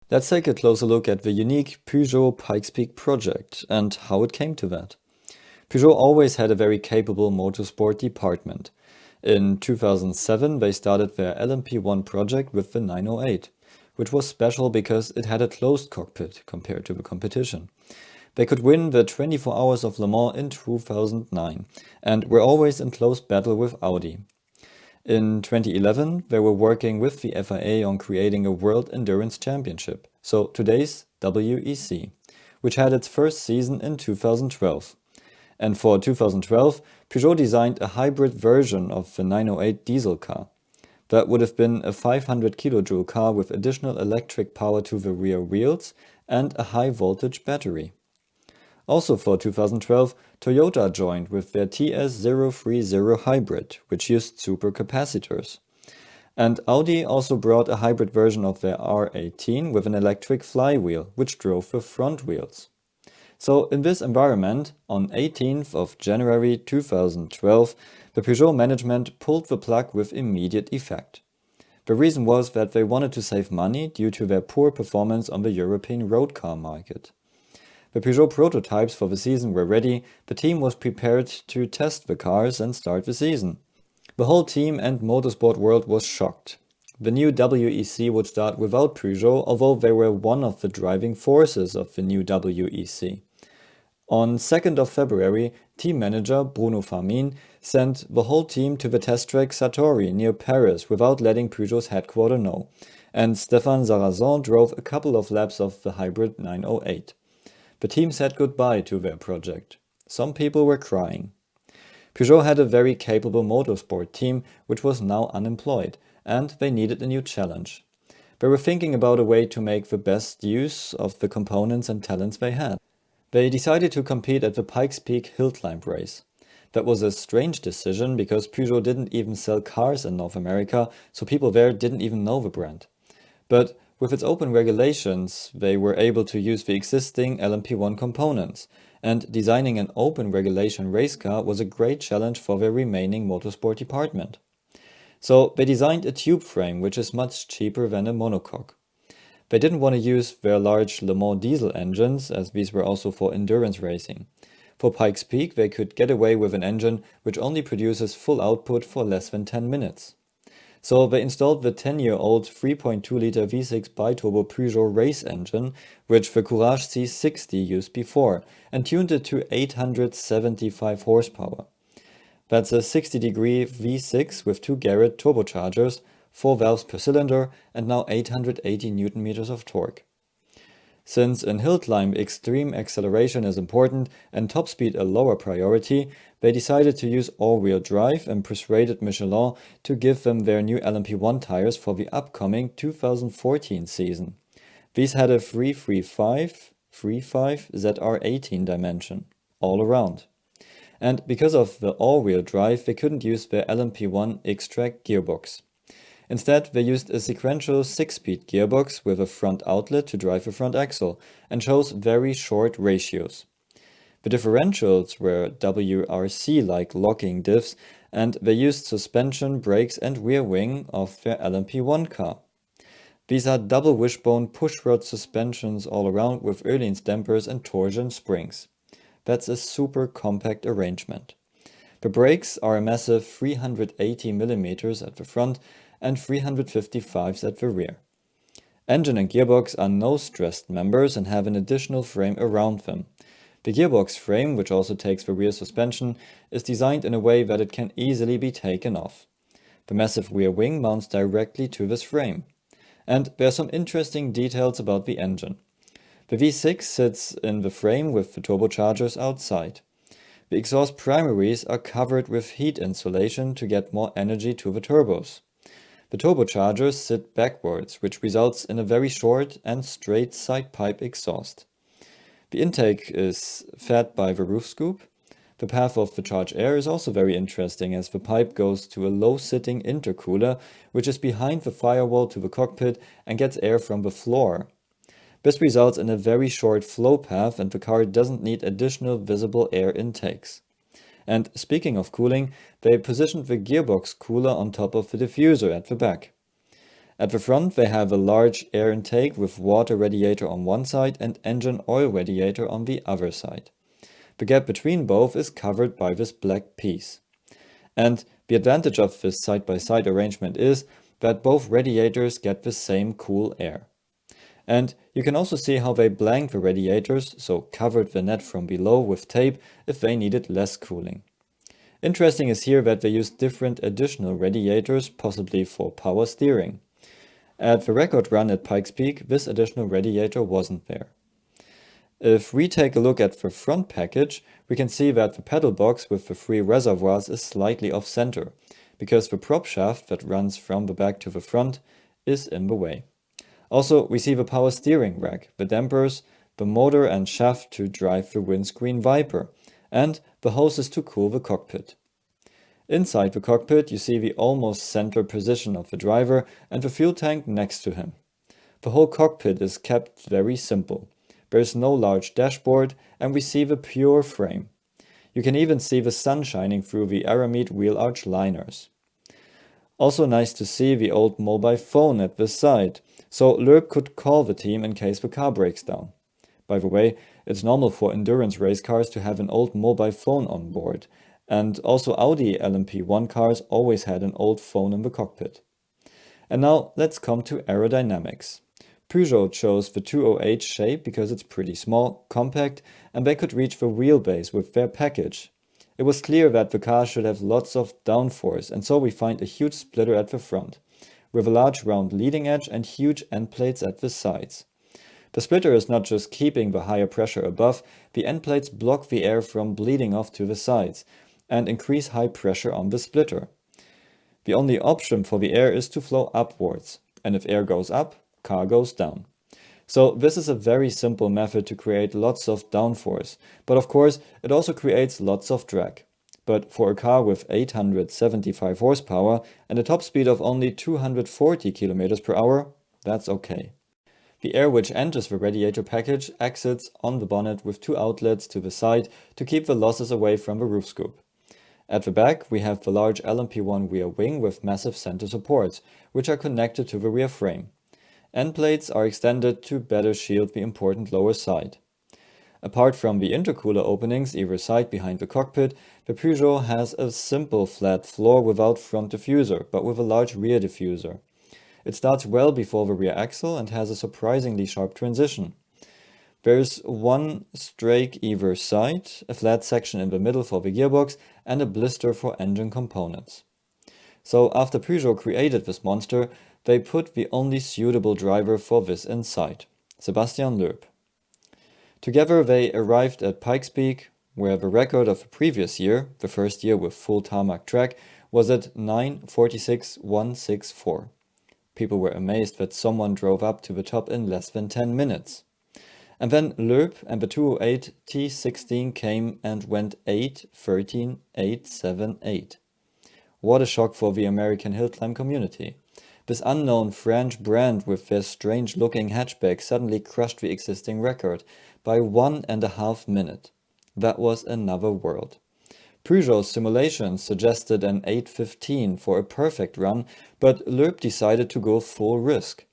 Let's take a closer look at the unique Peugeot Pikes Peak project and how it came to that. Peugeot always had a very capable motorsport department. In 2007, they started their LMP1 project with the 908, which was special because it had a closed cockpit compared to the competition. They could win the 24 Hours of Le Mans in 2009 and were always in close battle with Audi. In 2011, they were working with the FIA on creating a World Endurance Championship, so today's WEC, which had its first season in 2012. And for 2012, Peugeot designed a hybrid version of the 908 diesel car. That would have been a 500 kJ car with additional electric power to the rear wheels and a high voltage battery. Also for 2012, Toyota joined with their TS030 hybrid, which used supercapacitors. And Audi also brought a hybrid version of their R18 with an electric flywheel, which drove the front wheels. So in this environment, on 18th of January 2012, the Peugeot management pulled the plug with immediate effect. The reason was that they wanted to save money due to their poor performance on the European road car market. The Peugeot prototypes for the season were ready, the team was prepared to test the cars and start the season. The whole team and motorsport world was shocked. The new WEC would start without Peugeot, although they were one of the driving forces of the new WEC. On 2nd of February, team manager Bruno Farmin sent the whole team to the test track Satori near Paris without letting Peugeot's headquarters know, and Stéphane Sarrazin drove a couple of laps of the hybrid 908. The team said goodbye to their project. Some people were crying. Peugeot had a very capable motorsport team which was now unemployed, and they needed a new challenge. They were thinking about a way to make the best use of the components and talents they had. They decided to compete at the Pikes Peak hill climb race. That was a strange decision because Peugeot didn't even sell cars in North America, so people there didn't even know the brand. But with its open regulations, they were able to use the existing LMP1 components, and designing an open regulation race car was a great challenge for their remaining motorsport department. So they designed a tube frame which is much cheaper than a monocoque. They didn't want to use their large Le Mans diesel engines, as these were also for endurance racing. For Pikes Peak, they could get away with an engine which only produces full output for less than 10 minutes. So they installed the 10-year-old 3.2-liter V6 biturbo Peugeot race engine, which the Courage T16 used before, and tuned it to 875 horsepower. That's a 60-degree V6 with 2 Garrett turbochargers, 4 valves per cylinder, and now 880 Nm of torque. Since in hill climb extreme acceleration is important and top speed a lower priority, they decided to use all-wheel drive and persuaded Michelin to give them their new LMP1 tires for the upcoming 2014 season. These had a 335 ZR18 dimension, all around. And because of the all-wheel drive, they couldn't use their LMP1 X-Track gearbox. Instead, they used a sequential 6-speed gearbox with a front outlet to drive the front axle, and chose very short ratios. The differentials were WRC-like locking diffs, and they used suspension, brakes and rear wing of their LMP1 car. These are double wishbone pushrod suspensions all around with Öhlins dampers and torsion springs. That's a super compact arrangement. The brakes are a massive 380 mm at the front and 355s at the rear. Engine and gearbox are no-stressed members and have an additional frame around them. The gearbox frame, which also takes the rear suspension, is designed in a way that it can easily be taken off. The massive rear wing mounts directly to this frame. And there are some interesting details about the engine. The V6 sits in the frame with the turbochargers outside. The exhaust primaries are covered with heat insulation to get more energy to the turbos. The turbochargers sit backwards, which results in a very short and straight side pipe exhaust. The intake is fed by the roof scoop. The path of the charged air is also very interesting as the pipe goes to a low-sitting intercooler, which is behind the firewall to the cockpit and gets air from the floor. This results in a very short flow path and the car doesn't need additional visible air intakes. And speaking of cooling, they positioned the gearbox cooler on top of the diffuser at the back. At the front they have a large air intake with water radiator on one side and engine oil radiator on the other side. The gap between both is covered by this black piece. And the advantage of this side-by-side arrangement is that both radiators get the same cool air. And you can also see how they blanked the radiators, so covered the net from below with tape if they needed less cooling. Interesting is here that they used different additional radiators, possibly for power steering. At the record run at Pikes Peak, this additional radiator wasn't there. If we take a look at the front package, we can see that the pedal box with the 3 reservoirs is slightly off-center, because the prop shaft that runs from the back to the front is in the way. Also, we see the power steering rack, the dampers, the motor and shaft to drive the windscreen wiper, and the hoses to cool the cockpit. Inside the cockpit, you see the almost center position of the driver and the fuel tank next to him. The whole cockpit is kept very simple. There is no large dashboard, and we see the pure frame. You can even see the sun shining through the Aramid wheel arch liners. Also nice to see the old mobile phone at the side, so Loeb could call the team in case the car breaks down. By the way, it's normal for endurance race cars to have an old mobile phone on board, and also Audi LMP1 cars always had an old phone in the cockpit. And now let's come to aerodynamics. Peugeot chose the 208 shape because it's pretty small, compact, and they could reach the wheelbase with their package. It was clear that the car should have lots of downforce, and so we find a huge splitter at the front, with a large round leading edge and huge end plates at the sides. The splitter is not just keeping the higher pressure above, the end plates block the air from bleeding off to the sides, and increase high pressure on the splitter. The only option for the air is to flow upwards, and if air goes up, car goes down. So this is a very simple method to create lots of downforce, but of course it also creates lots of drag. But for a car with 875 horsepower and a top speed of only 240 km per hour, that's okay. The air which enters the radiator package exits on the bonnet with 2 outlets to the side to keep the losses away from the roof scoop. At the back we have the large LMP1 rear wing with massive center supports, which are connected to the rear frame. End plates are extended to better shield the important lower side. Apart from the intercooler openings either side behind the cockpit, the Peugeot has a simple flat floor without front diffuser, but with a large rear diffuser. It starts well before the rear axle and has a surprisingly sharp transition. There's one strake either side, a flat section in the middle for the gearbox, and a blister for engine components. So after Peugeot created this monster, they put the only suitable driver for this inside, Sebastian Loeb. Together they arrived at Pikes Peak, where the record of the previous year, the first year with full tarmac track, was at 9:46.164. People were amazed that someone drove up to the top in less than 10 minutes. And then Loeb and the 208 T16 came and went 8:13.878. What a shock for the American hill climb community. This unknown French brand with their strange-looking hatchback suddenly crushed the existing record by 1.5 minutes. That was another world. Peugeot's simulations suggested an 8:15 for a perfect run, but Loeb decided to go full risk.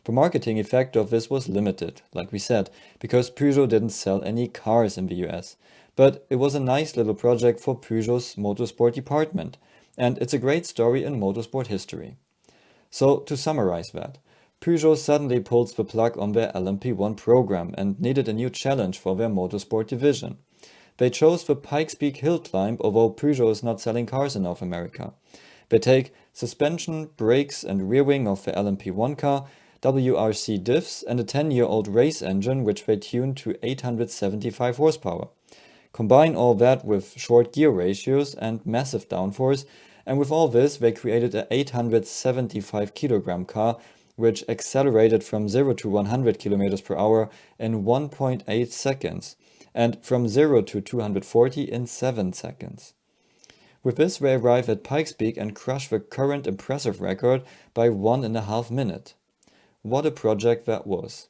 The marketing effect of this was limited, like we said, because Peugeot didn't sell any cars in the US. But it was a nice little project for Peugeot's motorsport department, and it's a great story in motorsport history. So, to summarize that, Peugeot suddenly pulls the plug on their LMP1 program and needed a new challenge for their motorsport division. They chose the Pikes Peak hill climb, although Peugeot is not selling cars in North America. They take suspension, brakes and rear wing of the LMP1 car, WRC diffs and a 10-year-old race engine which they tuned to 875 horsepower. Combine all that with short gear ratios and massive downforce, and with all this they created an 875 kilogram car which accelerated from 0 to 100 km per hour in 1.8 seconds and from 0 to 240 in 7 seconds. With this they arrive at Pikes Peak and crush the current impressive record by 1.5 minutes. What a project that was.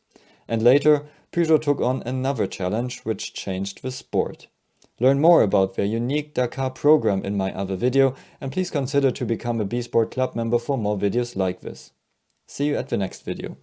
And later, Peugeot took on another challenge which changed the sport. Learn more about their unique Dakar program in my other video, and please consider to become a B-Sport Club member for more videos like this. See you at the next video.